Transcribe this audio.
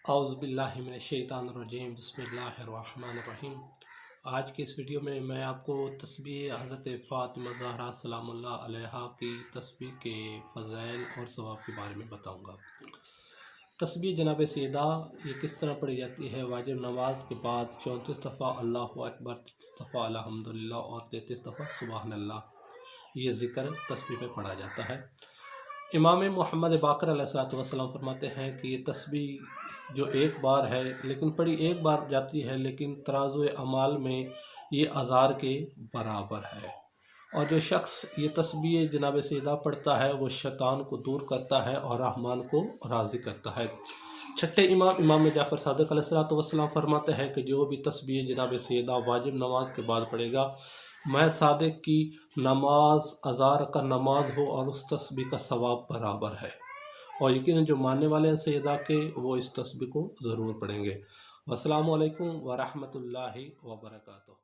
اعوذ باللہ من الشیطان الرجیم بسم اللہ الرحمن الرحیم۔ آج کے اس ویڈیو میں آپ کو تسبیح حضرت فاطمہ زہرا سلام اللہ علیہا کی تسبیح کے فضائل اور ثواب کے بارے میں بتاؤں گا۔ تسبیح جناب سیدہ یہ کس طرح پڑھی جاتی ہے؟ واجب نماز کے بعد 34 دفعہ اللہ اکبر، 33 دفعہ الحمدللہ اور 33 دفعہ سبحان اللہ، یہ ذکر تسبیح میں پڑھا جاتا ہے۔ امام محمد باقر علیہ السلام فرماتے ہیں کہ یہ تسبیح جو ایک بار ہے لیکن پڑھی ایک بار جاتی ہے، لیکن ترازو اعمال میں یہ ہزار کے برابر ہے۔ اور جو شخص یہ تسبیح جناب سیدہ پڑھتا ہے وہ شیطان کو دور کرتا ہے اور رحمان کو راضی کرتا ہے۔ چھٹے امام جعفر صادق علیہ السلام فرماتے ہیں کہ جو بھی تسبیح جناب سیدہ واجب نماز کے بعد پڑھے گا، میں صادق کی نماز ہزار کا نماز ہو اور اس تسبیح کا ثواب برابر ہے۔ اور یقیناً جو ماننے والے ہیں سیدہ کے وہ اس تسبیح کو ضرور پڑھیں گے۔ والسلام علیکم ورحمۃ اللہ وبرکاتہ۔